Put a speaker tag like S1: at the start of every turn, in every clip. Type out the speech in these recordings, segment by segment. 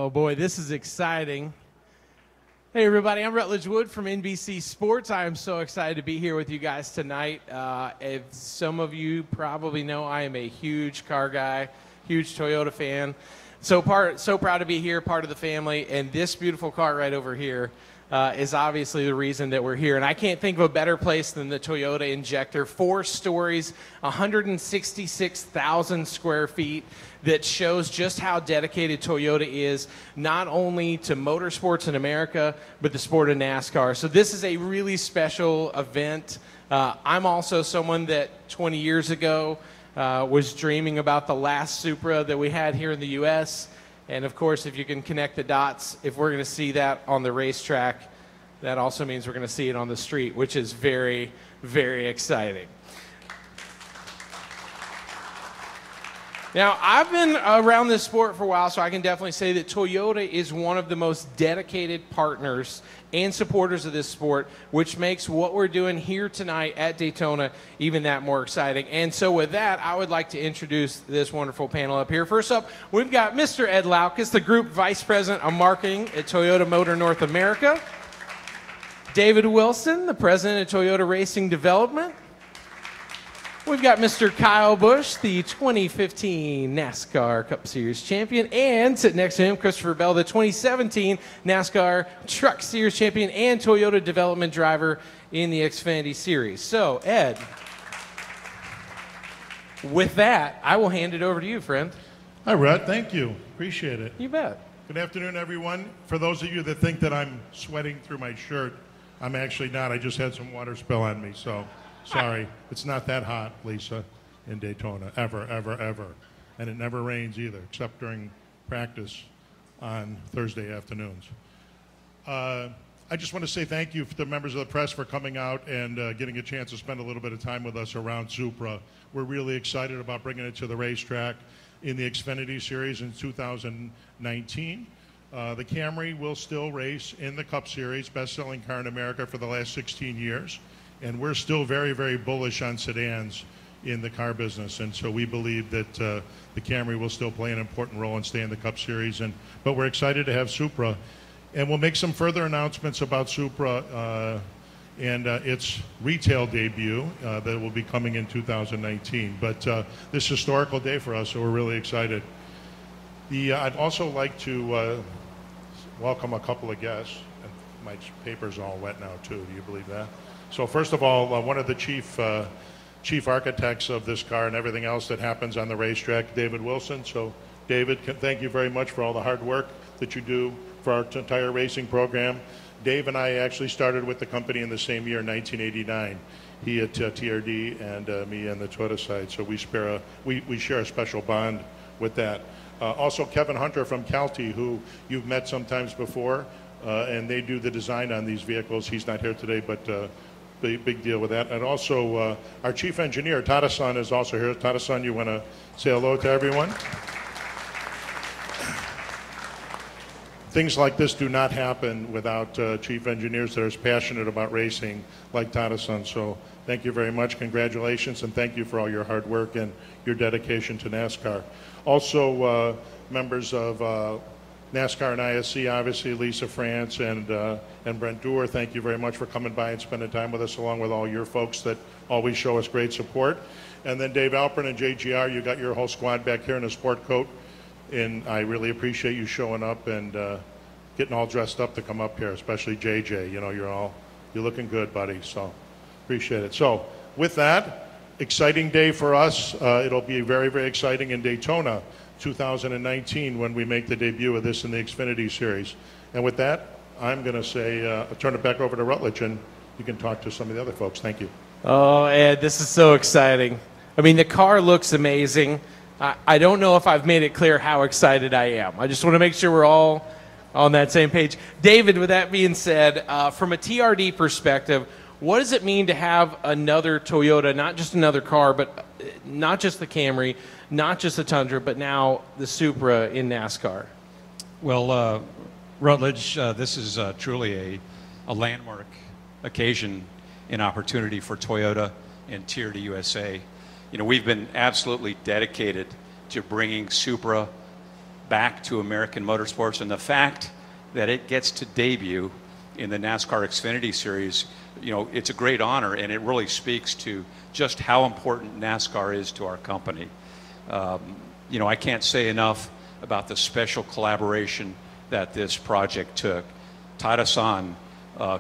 S1: Oh boy, this is exciting. Hey everybody, I'm Rutledge Wood from NBC Sports. I am so excited to be here with you guys tonight. As some of you probably know, I am a huge car guy, huge Toyota fan. So proud to be here, part of the family, and this beautiful car right over here is obviously the reason that we're here. And I can't think of a better place than the Toyota Injector. 4 stories, 166,000 square feet, that shows just how dedicated Toyota is, not only to motorsports in America, but the sport of NASCAR. So this is a really special event. I'm also someone that 20 years ago was dreaming about the last Supra that we had here in the U.S., and of course, if you can connect the dots, if we're going to see that on the racetrack, that also means we're going to see it on the street, which is very, very exciting. Now, I've been around this sport for a while, so I can definitely say that Toyota is one of the most dedicated partners and supporters of this sport, which makes what we're doing here tonight at Daytona even that more exciting. And so with that, I would like to introduce this wonderful panel up here. First up, we've got Mr. Ed Laukes, the Group Vice President of Marketing at Toyota Motor North America. David Wilson, the President of Toyota Racing Development. We've got Mr. Kyle Busch, the 2015 NASCAR Cup Series champion, and sitting next to him, Christopher Bell, the 2017 NASCAR Truck Series champion and Toyota development driver in the Xfinity Series. So, Ed, with that, I will hand it over to you, friend.
S2: Hi, Rhett. Thank you. Appreciate it.
S1: You bet.
S2: Good afternoon, everyone. For those of you that think that I'm sweating through my shirt, I'm actually not. I just had some water spill on me, so... Sorry, it's not that hot, Lisa, in Daytona, ever, ever, ever. And it never rains either, except during practice on Thursday afternoons. I just want to say thank you to the members of the press for coming out and getting a chance to spend a little bit of time with us around Supra. We're really excited about bringing it to the racetrack in the Xfinity Series in 2019. The Camry will still race in the Cup Series, best-selling car in America for the last 16 years. And we're still very, very bullish on sedans in the car business. And so we believe that the Camry will still play an important role and stay in the Cup Series. But we're excited to have Supra. And we'll make some further announcements about Supra and its retail debut that will be coming in 2019. But this historical day for us, so we're really excited. I'd also like to welcome a couple of guests. My paper's all wet now, too. Do you believe that? So first of all, one of the chief architects of this car and everything else that happens on the racetrack, David Wilson. So David, thank you very much for all the hard work that you do for our entire racing program. Dave and I actually started with the company in the same year, 1989. He at TRD and me on the Toyota side. So we share a special bond with that. Also Kevin Hunter from Calty, who you've met sometimes before, and they do the design on these vehicles. He's not here today, but big deal with that. And also our chief engineer, Tada-san, is also here. Tada-san, you want to say hello to everyone? Things like this do not happen without chief engineers that are as passionate about racing like Tada-san. So thank you very much. Congratulations, and thank you for all your hard work and your dedication to NASCAR. Also, members of NASCAR and ISC, obviously, Lisa France and Brent Dewar, thank you very much for coming by and spending time with us, along with all your folks that always show us great support. And then Dave Alpern and JGR, you got your whole squad back here in a sport coat, and I really appreciate you showing up and getting all dressed up to come up here, especially JJ. You know, you're looking good, buddy, so appreciate it. So with that, exciting day for us. It'll be very, very exciting in Daytona 2019 when we make the debut of this in the Xfinity Series. And with that, I'm going to say, I'll turn it back over to Rutledge, and you can talk to some of the other folks. Thank you.
S1: Oh, Ed, this is so exciting. I mean, the car looks amazing. I don't know if I've made it clear how excited I am. I just want to make sure we're all on that same page. David, with that being said, from a TRD perspective, what does it mean to have another Toyota, not just another car, but not just the Camry, not just the Tundra, but now the Supra in NASCAR?
S3: Well, Rutledge, this is truly a landmark occasion and opportunity for Toyota and TRD USA. You know, we've been absolutely dedicated to bringing Supra back to American motorsports, and the fact that it gets to debut in the NASCAR Xfinity Series, you know, it's a great honor, and it really speaks to just how important NASCAR is to our company. You know, I can't say enough about the special collaboration that this project took. Tada-san,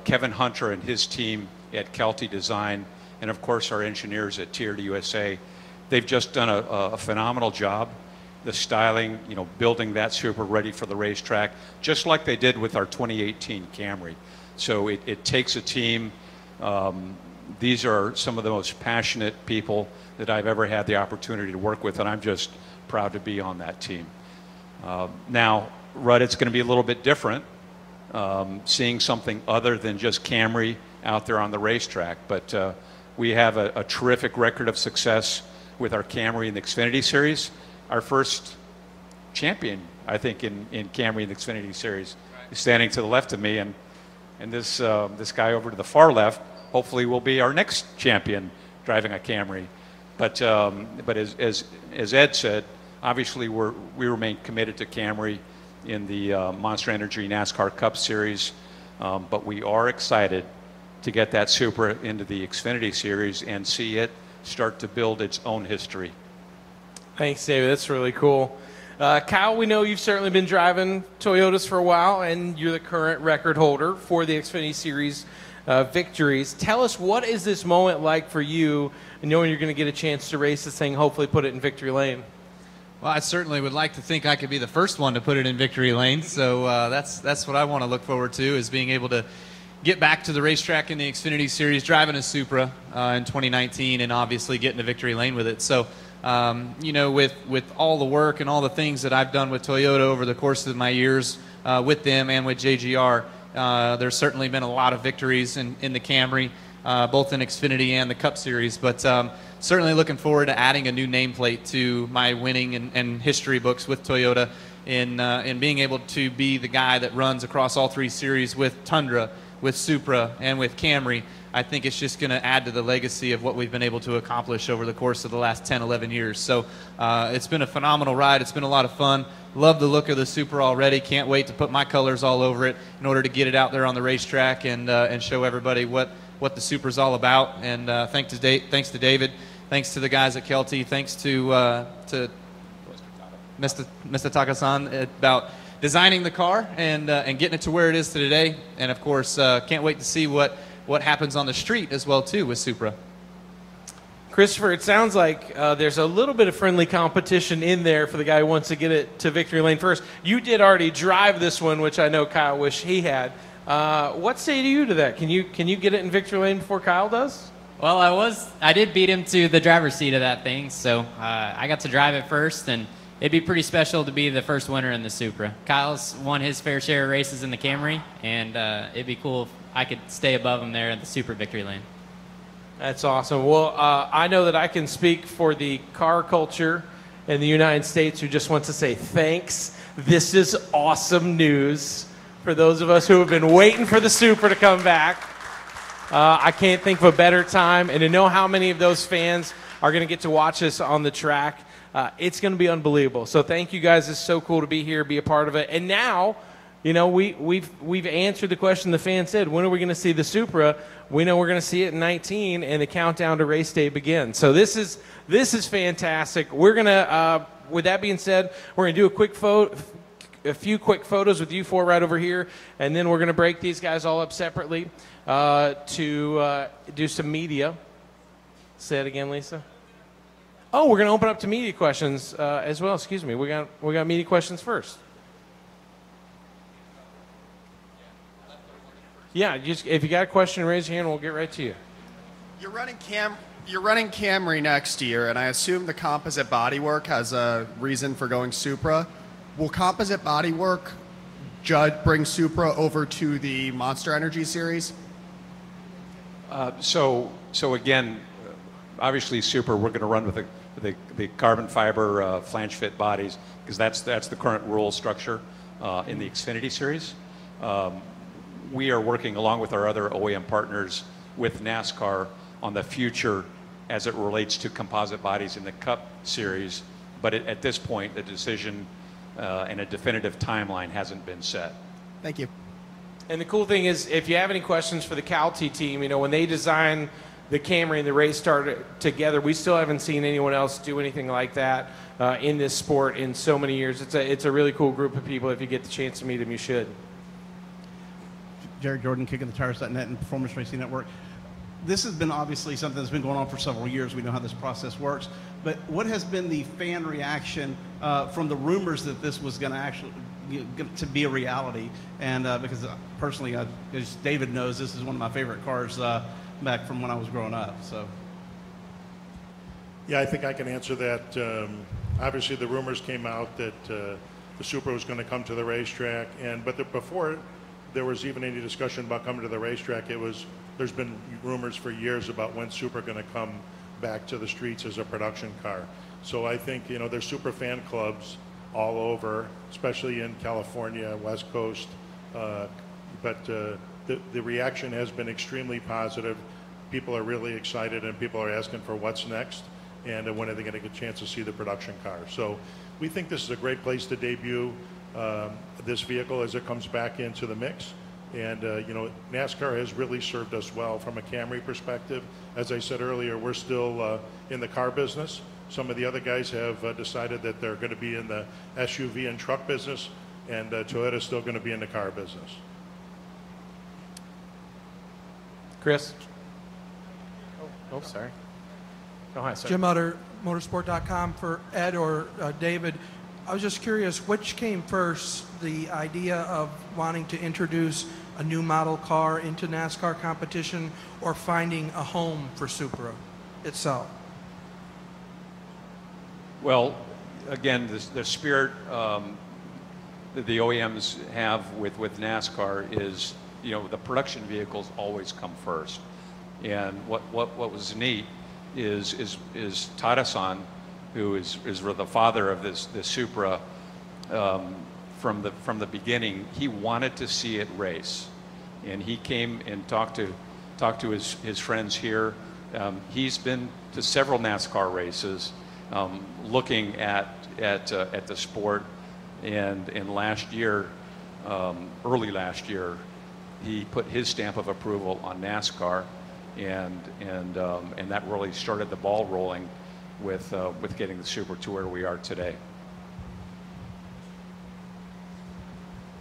S3: Kevin Hunter and his team at Kelty Design, and of course our engineers at Tiered USA, they've just done a phenomenal job. The styling, you know, building that Supra ready for the racetrack, just like they did with our 2018 Camry. So it takes a team. These are some of the most passionate people that I've ever had the opportunity to work with, and I'm just proud to be on that team. Now, Rudd, it's going to be a little bit different, seeing something other than just Camry out there on the racetrack, but we have a terrific record of success with our Camry in the Xfinity Series. Our first champion, I think, in Camry in the Xfinity Series is standing to the left of me, and this guy over to the far left hopefully will be our next champion driving a Camry. But as Ed said, obviously we remain committed to Camry in the Monster Energy NASCAR Cup Series, but we are excited to get that Supra into the Xfinity Series and see it start to build its own history.
S1: Thanks, David. That's really cool. Kyle, we know you've certainly been driving Toyotas for a while, and you're the current record holder for the Xfinity Series victories. Tell us, what is this moment like for you, knowing you're going to get a chance to race this thing, hopefully put it in victory lane?
S4: Well, I certainly would like to think I could be the first one to put it in victory lane, so that's what I want to look forward to, is being able to get back to the racetrack in the Xfinity Series, driving a Supra in 2019, and obviously getting to victory lane with it. So, you know, with all the work and all the things that I've done with Toyota over the course of my years with them and with JGR, there's certainly been a lot of victories in the Camry, both in Xfinity and the Cup Series. But certainly looking forward to adding a new nameplate to my winning and history books with Toyota, in being able to be the guy that runs across all three series with Tundra, with Supra, and with Camry. I think it's just going to add to the legacy of what we've been able to accomplish over the course of the last 10, 11 years. So it's been a phenomenal ride. It's been a lot of fun. Love the look of the Supra already. Can't wait to put my colors all over it in order to get it out there on the racetrack and show everybody what the Supra's all about. And thanks to David. Thanks to the guys at Kelty. Thanks to Mr. Taka-san about designing the car and getting it to where it is today. And of course, can't wait to see what happens on the street as well too with Supra.
S1: Christopher, it sounds like there's a little bit of friendly competition in there for the guy who wants to get it to victory lane first. You did already drive this one, which I know Kyle wished he had. What say you to that? Can you get it in victory lane before Kyle does?
S5: Well, I did beat him to the driver's seat of that thing, so I got to drive it first, and it'd be pretty special to be the first winner in the Supra. Kyle's won his fair share of races in the Camry, and it'd be cool if I could stay above him there in the Supra victory lane.
S1: That's awesome. Well, I know that I can speak for the car culture in the United States who just wants to say thanks. This is awesome news for those of us who have been waiting for the Supra to come back. I can't think of a better time, and to know how many of those fans are going to get to watch us on the track, it's going to be unbelievable. So thank you guys. It's so cool to be here, be a part of it. And now, you know, we've answered the question the fans said. When are we going to see the Supra? We know we're going to see it in 19, and the countdown to race day begins. So this is fantastic. We're going to, with that being said, we're going to do a few quick photos with you four right over here, and then we're going to break these guys all up separately to do some media. Say it again, Lisa. Oh, we're going to open up to media questions as well. Excuse me. We got media questions first. Yeah, if you got a question, raise your hand. We'll get right to you.
S6: You're running Camry next year, and I assume the composite bodywork has a reason for going Supra. Will composite bodywork bring Supra over to the Monster Energy Series?
S3: So again, obviously Supra, we're going to run with the carbon fiber flange fit bodies, because that's the current rule structure in the Xfinity Series. We are working along with our other OEM partners with NASCAR on the future as it relates to composite bodies in the Cup Series. But at this point, the decision and a definitive timeline hasn't been set.
S6: Thank you.
S1: And the cool thing is, if you have any questions for the Calty team, you know, when they design the Camry and the race started together, we still haven't seen anyone else do anything like that in this sport in so many years. It's a really cool group of people. If you get the chance to meet them, you should.
S7: Jared Jordan, KickingTheTires.net and Performance Racing Network. This has been obviously something that's been going on for several years. We know how this process works. But what has been the fan reaction from the rumors that this was going to actually to be a reality? And because personally, as David knows, this is one of my favorite cars back from when I was growing up. So,
S2: yeah, I think I can answer that. Obviously, the rumors came out that the Supra was going to come to the racetrack, but before there was even any discussion about coming to the racetrack, there's been rumors for years about when Supra going to come back to the streets as a production car. So I think, you know, there's Supra fan clubs all over, especially in California, West Coast. But the reaction has been extremely positive. People are really excited, and people are asking for what's next, and when are they going to get a chance to see the production car. So we think this is a great place to debut this vehicle as it comes back into the mix. And, you know, NASCAR has really served us well from a Camry perspective. As I said earlier, we're still in the car business. Some of the other guys have decided that they're going to be in the SUV and truck business, and Toyota's still going to be in the car business.
S1: Chris? Oh, sorry. Go ahead, sir.
S8: Jim Utter, motorsport.com for Ed or David. I was just curious, which came first, the idea of wanting to introduce a new model car into NASCAR competition or finding a home for Supra itself?
S3: Well, again, the spirit that the OEMs have with NASCAR is, you know, the production vehicles always come first. And what was neat is Tadasan, who is the father of this Supra, from the beginning. He wanted to see it race, and he came and talked to his friends here. He's been to several NASCAR races, looking at the sport, and last year, early last year, he put his stamp of approval on NASCAR, and that really started the ball rolling with getting the Supra to where we are today.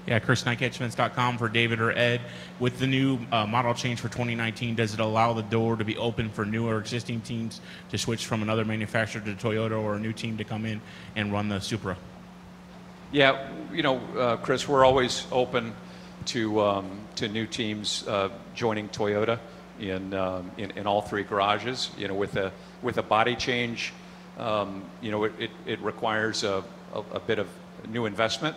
S9: Yeah, Chris, NikeHeadfence.com for David or Ed. With the new model change for 2019, does it allow the door to be open for new or existing teams to switch from another manufacturer to Toyota, or a new team to come in and run the Supra?
S3: Yeah, you know, Chris, we're always open to new teams joining Toyota in all three garages. You know, with a body change, you know, it requires a bit of new investment.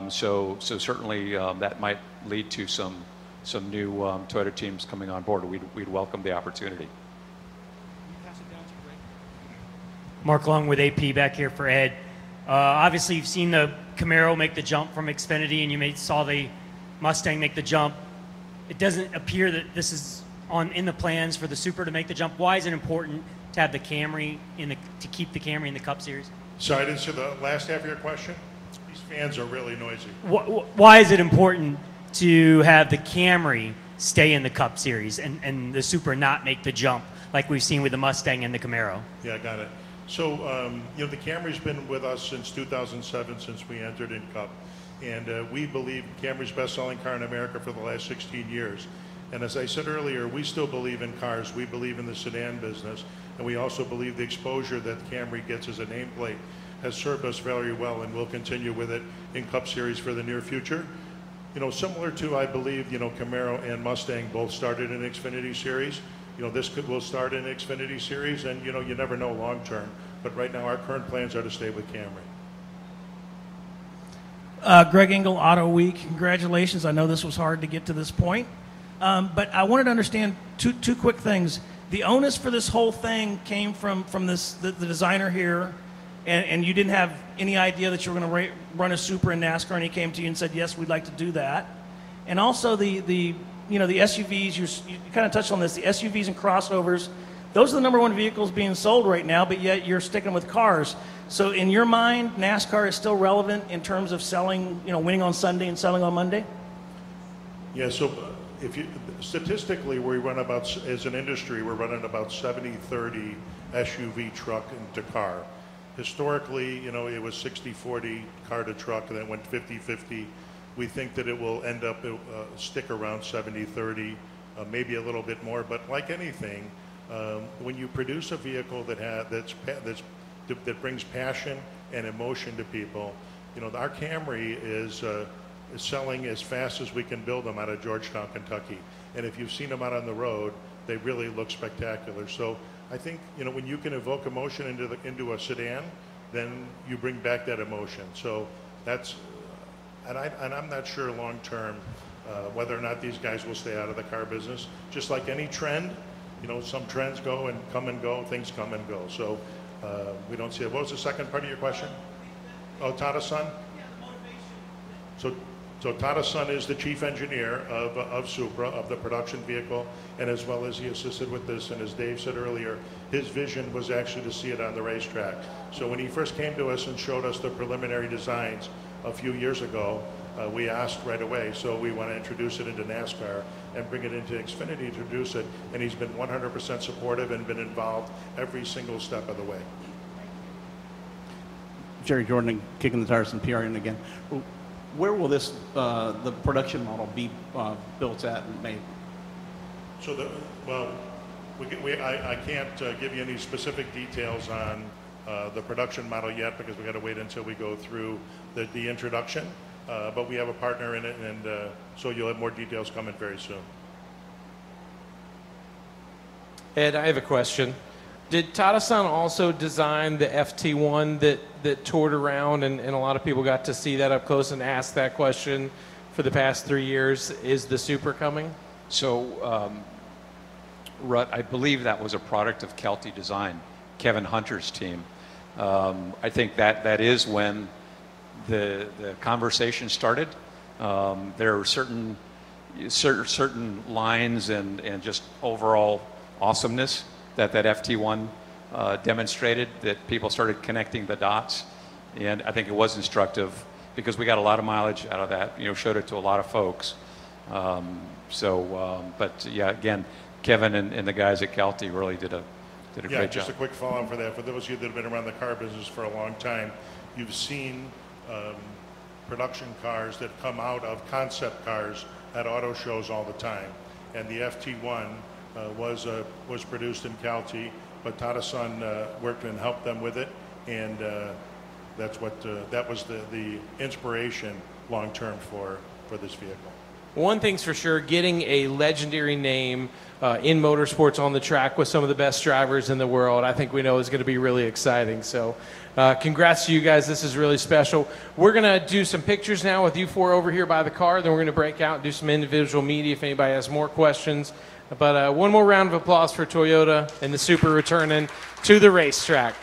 S3: So certainly that might lead to some new Toyota teams coming on board. We'd welcome the opportunity.
S10: Mark Long with AP back here for Ed. Obviously, you've seen the Camaro make the jump from Xfinity, and you saw the Mustang make the jump. It doesn't appear that this is in the plans for the Supra to make the jump. Why is it important to have the Camry to keep the Camry in the Cup Series?
S2: Sorry, I didn't see the last half of your question. These fans are really noisy.
S10: Why is it important to have the Camry stay in the Cup Series and the Supra not make the jump like we've seen with the Mustang and the Camaro?
S2: Yeah, I got it. So, you know, the Camry's been with us since 2007, since we entered in Cup. And we believe Camry's best-selling car in America for the last 16 years. And as I said earlier, we still believe in cars. We believe in the sedan business. And we also believe the exposure that Camry gets as a nameplate has served us very well, and we'll continue with it in Cup Series for the near future. You know, similar to, I believe, you know, Camaro and Mustang both started in Xfinity Series. You know, will start in Xfinity Series, and, you know, you never know long term. But right now, our current plans are to stay with Camry.
S11: Greg Engel, Auto Week. Congratulations. I know this was hard to get to this point. But I wanted to understand two quick things. The onus for this whole thing came from the designer here, and you didn't have any idea that you were going to run a Supra in NASCAR, and he came to you and said, yes, we'd like to do that. And also the SUVs, you kind of touched on this, the SUVs and crossovers, those are the #1 vehicles being sold right now, but yet you're sticking with cars. So in your mind, NASCAR is still relevant in terms of selling, winning on Sunday and selling on Monday?
S2: Yeah, so statistically, we run about, as an industry, we're running about 70-30 SUV truck into car. Historically, it was 60-40 car to truck, and then went 50-50. We think that it will end up, stick around 70-30, maybe a little bit more. But like anything, when you produce a vehicle that brings passion and emotion to people, our Camry is selling as fast as we can build them out of Georgetown, Kentucky. And if you've seen them out on the road, they really look spectacular. So I think, when you can evoke emotion into a sedan, then you bring back that emotion. So that's, and I'm not sure long term whether or not these guys will stay out of the car business. Just like any trend, some trends go and come and go, things come and go. So we don't see it. What was the second part of your question? Oh, Tada's son? So Tada's son is the chief engineer of Supra, of the production vehicle, and as well as he assisted with this. And as Dave said earlier, his vision was actually to see it on the racetrack. So when he first came to us and showed us the preliminary designs a few years ago, we asked right away, so we want to introduce it into NASCAR and bring it into Xfinity to introduce it. And he's been 100% supportive and been involved every single step of the way.
S7: Jerry Jordan, Kicking the Tires and PRN again. Where will this, the production model be built at and made?
S2: So, I can't give you any specific details on the production model yet because we got to wait until we go through the introduction. But we have a partner in it, and so you'll have more details coming very soon.
S1: Ed, I have a question. Did Tada-san also design the FT1 that toured around and a lot of people got to see that up close and ask that question for the past 3 years? Is the Supra coming?
S3: So, Rut, I believe that was a product of Kelty Design, Kevin Hunter's team. I think that is when the conversation started. There are certain lines and just overall awesomeness that FT1 demonstrated, that people started connecting the dots. And I think it was instructive because we got a lot of mileage out of that, showed it to a lot of folks. But yeah, again, Kevin and the guys at Kelty really did a great job.
S2: Just a quick follow-up for that. For those of you that have been around the car business for a long time, you've seen production cars that come out of concept cars at auto shows all the time. And the FT1 was produced in Kelty, but Tada-san worked and helped them with it, and that was the inspiration long-term for this vehicle.
S1: One thing's for sure, getting a legendary name in motorsports on the track with some of the best drivers in the world, I think we know is going to be really exciting. So congrats to you guys. This is really special. We're going to do some pictures now with you four over here by the car. Then we're going to break out and do some individual media if anybody has more questions. But one more round of applause for Toyota and the Supra returning to the racetrack.